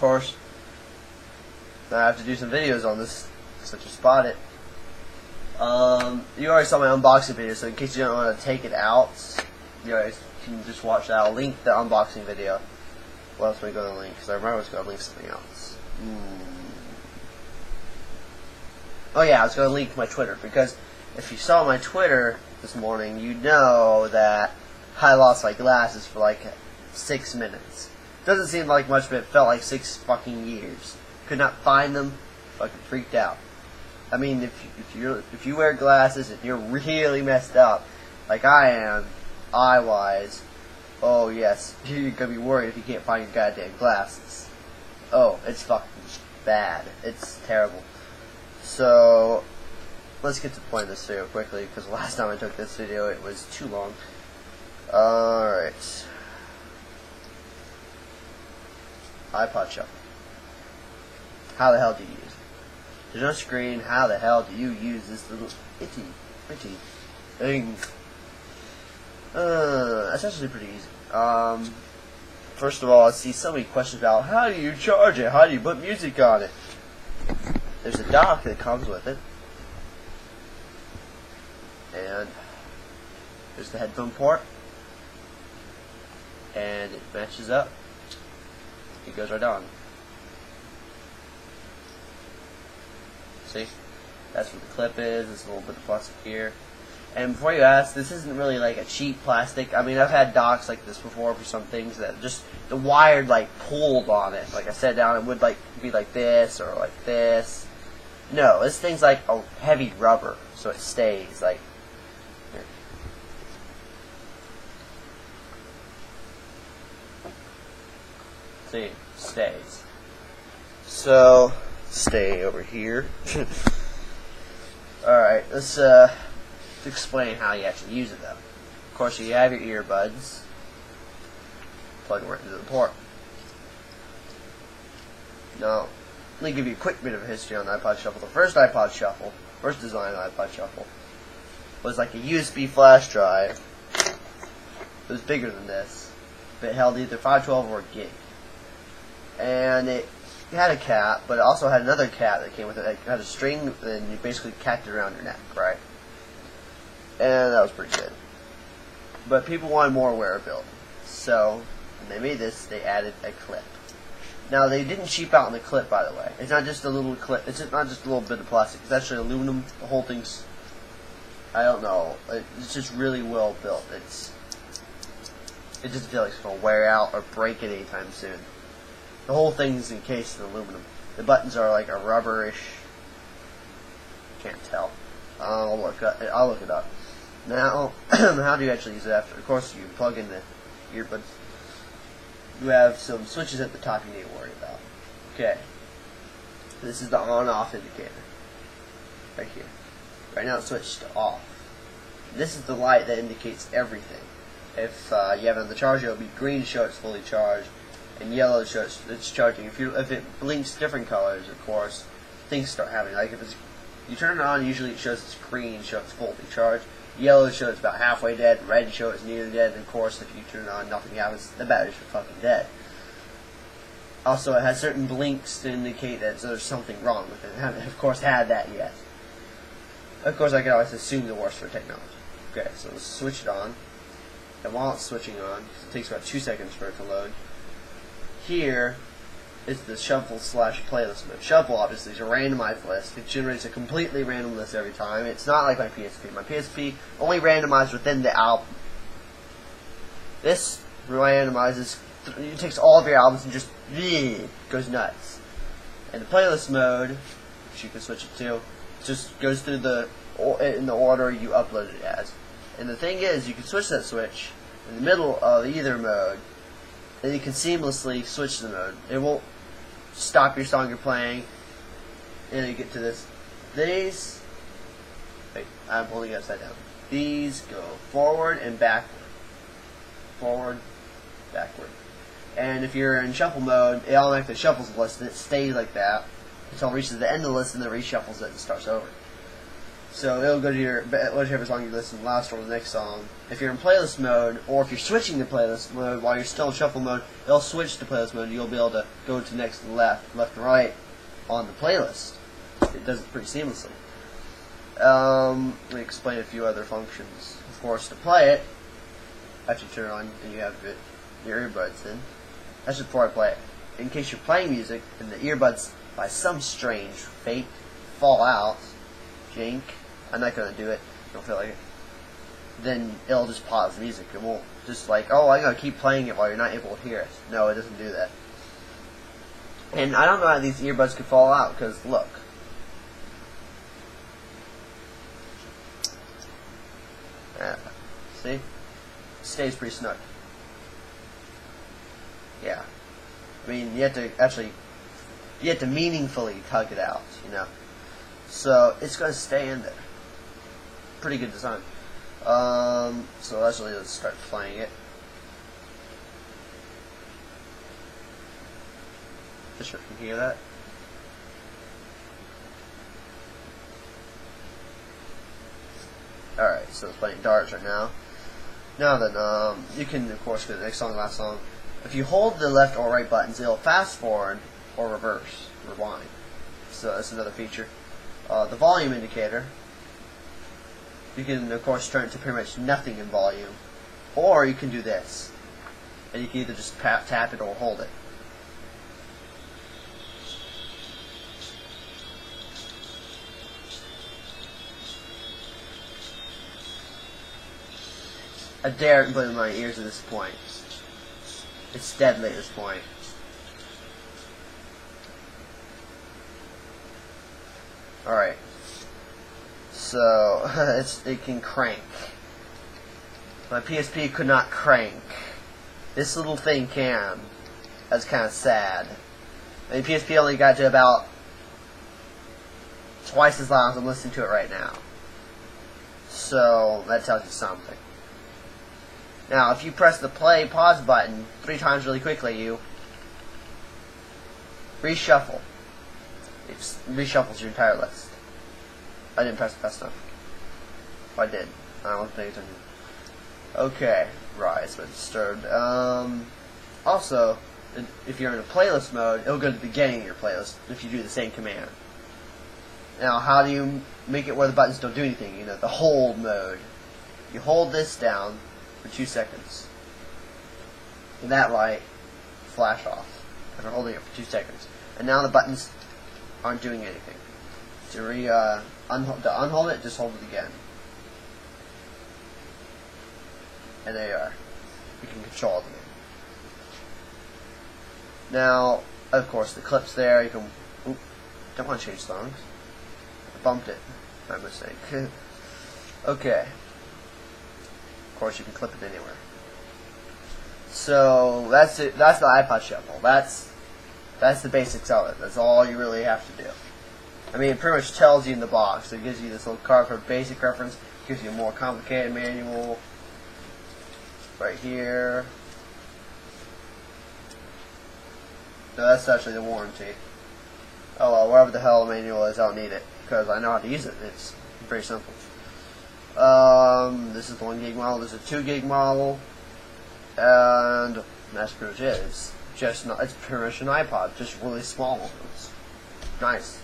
course, I have to do some videos on this, such as Spot It. You already saw my unboxing video, so in case you don't want to take it out, you guys can just watch that. I'll link the unboxing video. What else am I going to link? Because I remember I was going to link something else. Oh yeah, I was going to link my Twitter, because if you saw my Twitter this morning, you know that I lost my glasses for like 6 minutes. Doesn't seem like much, but it felt like 6 fucking years. Could not find them. Fucking freaked out. I mean, if you wear glasses and you're really messed up, like I am, eye-wise, oh yes, you're gonna be worried if you can't find your goddamn glasses. Oh, it's fucking bad. It's terrible. So, let's get to the point of this video quickly, because the last time I took this video, it was too long. Alright. iPod Shuffle. How the hell do you use it? There's no screen. How the hell do you use this little itty thing? That's actually pretty easy. First of all, I see so many questions about how do you charge it? How do you put music on it? There's a dock that comes with it. And there's the headphone port. And it matches up. It goes right on. See? That's what the clip is. There's a little bit of plastic here. And before you ask, this isn't really like a cheap plastic. I mean, I've had docks like this before for some things that just the wire like pulled on it. Like I sat down, it would like be like this or like this. No, this thing's like a heavy rubber, so it stays like. Here. See, stays. So stay over here. Alright, let's explain how you actually use it though. Of course, you have your earbuds. Plug them right into the port. Now, let me give you a quick bit of history on the iPod Shuffle. The first iPod Shuffle, first design of the iPod Shuffle, was like a USB flash drive. It was bigger than this. It held either 512 or a gig. And it had a cap, but it also had another cap that came with it. It had a string, and you basically capped it around your neck, right? And that was pretty good. But people wanted more wearability. So, when they made this, they added a clip. Now, they didn't cheap out on the clip, by the way. It's not just a little clip. It's not just a little bit of plastic. It's actually aluminum. The whole thing's, I don't know. It's just really well built. It doesn't feel like it's going to wear out or break it anytime soon. The whole thing's encased in aluminum. The buttons are like a rubberish. Can't tell. I'll look it up. Now, how do you actually use it after? Of course, you plug in the earbuds. You have some switches at the top you need to worry about. Okay. This is the on-off indicator. Right here. Right now it's switched to off. This is the light that indicates everything. If you have it on the charger, it'll be green to show it's fully charged, and yellow shows it's charging. If it blinks different colors, of course, things start happening. Like if you turn it on, usually it shows it's green, shows it's fully charged. Yellow shows it's about halfway dead. Red shows it's nearly dead. And of course, if you turn it on, nothing happens. The batteries are fucking dead. Also, it has certain blinks to indicate that there's something wrong with it. I haven't, of course, had that yet. Of course, I can always assume the worst for technology. Okay, so let's switch it on. And while it's switching on, it takes about 2 seconds for it to load. Here is the shuffle / playlist mode. Shuffle, obviously, is a randomized list. It generates a completely random list every time. It's not like my PSP. My PSP only randomized within the album. This randomizes, it takes all of your albums and just goes nuts. And the playlist mode, which you can switch it to, just goes through in the order you uploaded it as. And the thing is, you can switch that switch in the middle of either mode, and you can seamlessly switch the mode. It won't stop your song you're playing, and you get to this. These, wait, I'm holding it upside down. These go forward and backward. Forward, backward. And if you're in shuffle mode, it automatically shuffles the list, and it stays like that until it reaches the end of the list, and then reshuffles it and starts over. So it'll go to your whichever song you listen to last or the next song. If you're in playlist mode, or if you're switching to playlist mode while you're still in shuffle mode, it'll switch to playlist mode. You'll be able to go to next and left and right on the playlist. It does it pretty seamlessly. Let me explain a few other functions. Of course, to play it, after you turn it on and you have your earbuds in. That's just before I play it. In case you're playing music and the earbuds, by some strange fate, fall out, jink, I'm not going to do it, don't feel like it, then it'll just pause the music. It won't just like, oh, I'm going to keep playing it while you're not able to hear it. No, it doesn't do that. And I don't know how these earbuds could fall out, because look. Yeah, see? It stays pretty snug. Yeah. I mean, you have to meaningfully tug it out, you know. So it's going to stay in there. Pretty good design. So let's start playing it. Just sure you can hear that. Alright, so it's playing darts right now. Now then, you can of course go to the next song, last song. If you hold the left or right buttons, it'll fast forward or rewind. So that's another feature. The volume indicator, you can of course turn it to pretty much nothing in volume, or you can do this, and you can either just tap it or hold it. I dare put it in my ears at this point. It's deadly at this point. Alright. So, it can crank. My PSP could not crank. This little thing can. That's kind of sad. I mean, PSP only got to about twice as loud as I'm listening to it right now. So, that tells you something. Now, if you press the play pause button 3 times really quickly, you reshuffle. It reshuffles your entire list. I didn't press it fast enough. If I did, I wasn't paying attention. Okay, right, so it's disturbed. Also, if you're in a playlist mode, it'll go to the beginning of your playlist if you do the same command. Now, how do you make it where the buttons don't do anything? You know, the hold mode. You hold this down for 2 seconds. And that light flash off after holding it for 2 seconds. And now the buttons aren't doing anything. To unhold it, just hold it again. And there you are. You can control it again. Now, of course, the clip's there. You can. Oop, don't want to change songs. I bumped it. My mistake. Okay. Of course, you can clip it anywhere. So that's it. That's the iPod Shuffle. That's the basics of it. That's all you really have to do. I mean, it pretty much tells you in the box. It gives you this little card for basic reference. It gives you a more complicated manual right here. So that's actually the warranty. Oh well, wherever the hell the manual is, I don't need it because I know how to use it. It's pretty simple. This is the 1 gig model. This is a 2 gig model, and that's pretty much it. It's pretty much an iPod, just really small. It's nice.